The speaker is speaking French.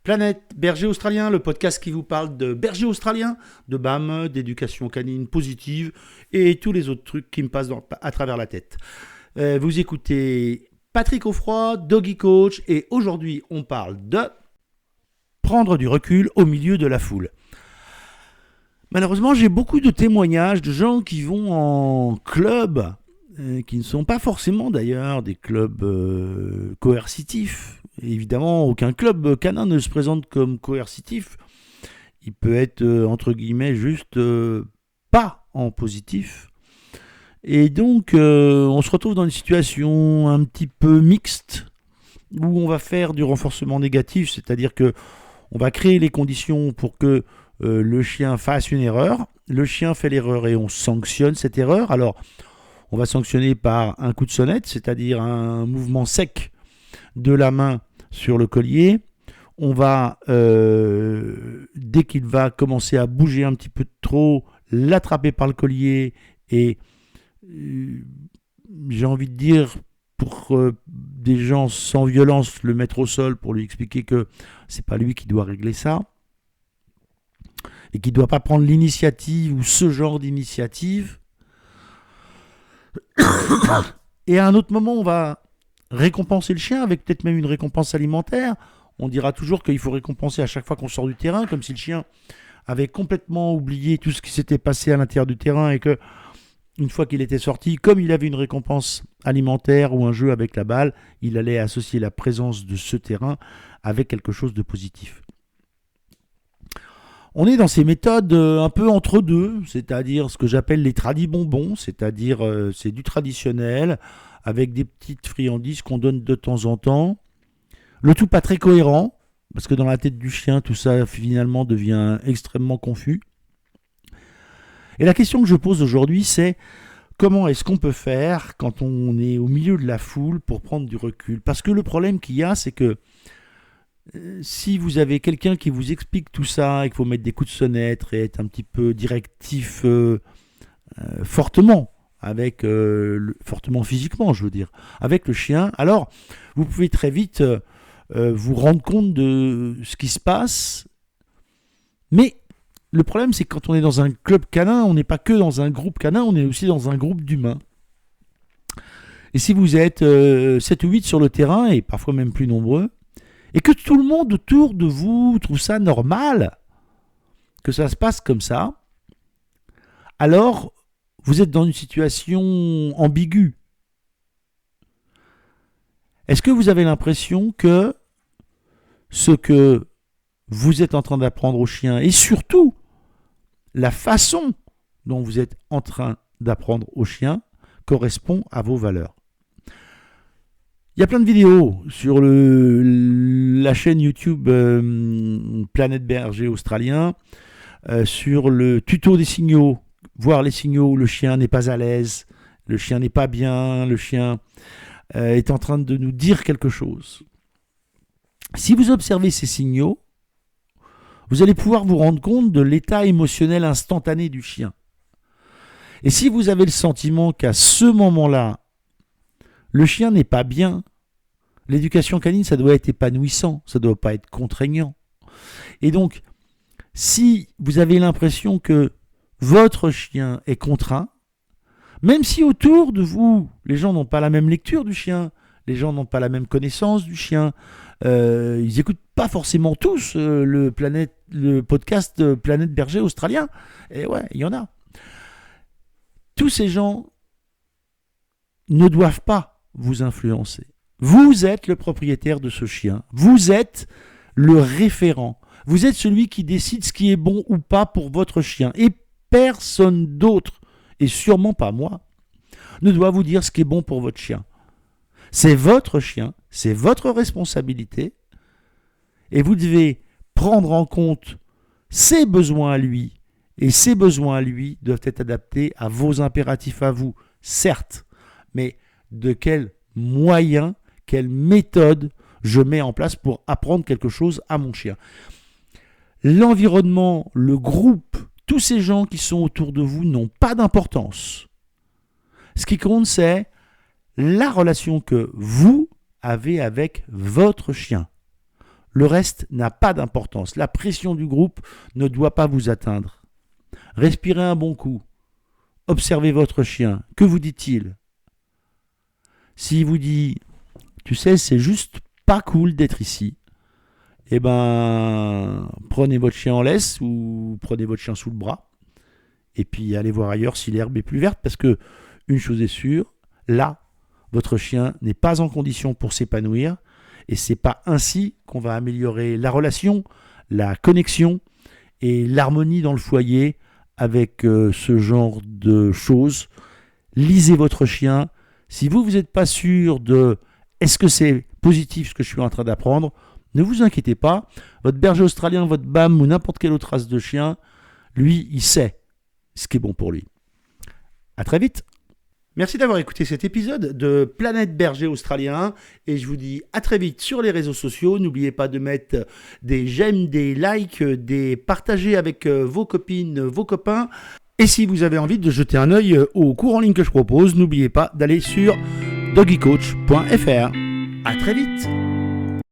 Planète Berger Australien, le podcast qui vous parle de berger australien, de BAM, d'éducation canine positive et tous les autres trucs qui me passent à travers la tête. Vous écoutez Patrick Offroy, Doggy Coach, et aujourd'hui on parle de prendre du recul au milieu de la foule. Malheureusement, j'ai beaucoup de témoignages de gens qui vont en club, qui ne sont pas forcément d'ailleurs des clubs coercitifs. Évidemment, aucun club canin ne se présente comme coercitif. Il peut être, entre guillemets, juste pas en positif. Et donc, on se retrouve dans une situation un petit peu mixte, où on va faire du renforcement négatif, c'est-à-dire que on va créer les conditions pour que le chien fasse une erreur. Le chien fait l'erreur et on sanctionne cette erreur. Alors, on va sanctionner par un coup de sonnette, c'est-à-dire un mouvement sec de la main sur le collier. On va, dès qu'il va commencer à bouger un petit peu trop, l'attraper par le collier et j'ai envie de dire, pour des gens sans violence, le mettre au sol pour lui expliquer que c'est pas lui qui doit régler ça et qui doit pas prendre l'initiative ou ce genre d'initiative. Et à un autre moment, on va récompenser le chien avec peut-être même une récompense alimentaire. On dira toujours qu'il faut récompenser à chaque fois qu'on sort du terrain, comme si le chien avait complètement oublié tout ce qui s'était passé à l'intérieur du terrain et que une fois qu'il était sorti, comme il avait une récompense alimentaire ou un jeu avec la balle, il allait associer la présence de ce terrain avec quelque chose de positif. On est dans ces méthodes un peu entre deux, c'est-à-dire ce que j'appelle les tradibonbons, c'est-à-dire c'est du traditionnel, avec des petites friandises qu'on donne de temps en temps. Le tout pas très cohérent, parce que dans la tête du chien, tout ça finalement devient extrêmement confus. Et la question que je pose aujourd'hui, c'est comment est-ce qu'on peut faire quand on est au milieu de la foule pour prendre du recul ? Parce que le problème qu'il y a, c'est que si vous avez quelqu'un qui vous explique tout ça et qu'il faut mettre des coups de sonnette et être un petit peu directif fortement, fortement physiquement, je veux dire, avec le chien, alors vous pouvez très vite vous rendre compte de ce qui se passe. Mais le problème, c'est que quand on est dans un club canin, on n'est pas que dans un groupe canin, on est aussi dans un groupe d'humains. Et si vous êtes 7 ou 8 sur le terrain, et parfois même plus nombreux, et que tout le monde autour de vous trouve ça normal, que ça se passe comme ça, alors vous êtes dans une situation ambiguë. Est-ce que vous avez l'impression que ce que vous êtes en train d'apprendre au chien, et surtout la façon dont vous êtes en train d'apprendre au chien, correspond à vos valeurs? Il y a plein de vidéos sur la chaîne YouTube Planète Berger Australien sur le tuto des signaux, voir les signaux où le chien n'est pas à l'aise, le chien n'est pas bien, le chien est en train de nous dire quelque chose. Si vous observez ces signaux, vous allez pouvoir vous rendre compte de l'état émotionnel instantané du chien. Et si vous avez le sentiment qu'à ce moment-là, le chien n'est pas bien, l'éducation canine, ça doit être épanouissant, ça ne doit pas être contraignant. Et donc, si vous avez l'impression que votre chien est contraint, même si autour de vous, les gens n'ont pas la même lecture du chien, les gens n'ont pas la même connaissance du chien, ils n'écoutent pas forcément tous le podcast Planète Berger Australien. Et ouais, il y en a. Tous ces gens ne doivent pas vous influencer. Vous êtes le propriétaire de ce chien. Vous êtes le référent. Vous êtes celui qui décide ce qui est bon ou pas pour votre chien. Et personne d'autre, et sûrement pas moi, ne doit vous dire ce qui est bon pour votre chien. C'est votre chien, c'est votre responsabilité, et vous devez prendre en compte ses besoins à lui, et ses besoins à lui doivent être adaptés à vos impératifs à vous, certes, mais de quels moyens, quelle méthode je mets en place pour apprendre quelque chose à mon chien. L'environnement, le groupe, tous ces gens qui sont autour de vous n'ont pas d'importance. Ce qui compte, c'est la relation que vous avez avec votre chien. Le reste n'a pas d'importance. La pression du groupe ne doit pas vous atteindre. Respirez un bon coup. Observez votre chien. Que vous dit-il ? S'il vous dit, tu sais, c'est juste pas cool d'être ici, eh ben, prenez votre chien en laisse ou prenez votre chien sous le bras et puis allez voir ailleurs si l'herbe est plus verte, parce que une chose est sûre, là, votre chien n'est pas en condition pour s'épanouir et c'est pas ainsi qu'on va améliorer la relation, la connexion et l'harmonie dans le foyer avec ce genre de choses. Lisez votre chien. Si vous n'êtes pas sûr de est-ce que c'est positif ce que je suis en train d'apprendre, ne vous inquiétez pas. Votre berger australien, votre BAM ou n'importe quelle autre race de chien, lui, il sait ce qui est bon pour lui. À très vite. Merci d'avoir écouté cet épisode de Planète Berger Australien et je vous dis à très vite sur les réseaux sociaux. N'oubliez pas de mettre des j'aime, des likes, des partager avec vos copines, vos copains. Et si vous avez envie de jeter un œil aux cours en ligne que je propose, n'oubliez pas d'aller sur doggycoach.fr. À très vite.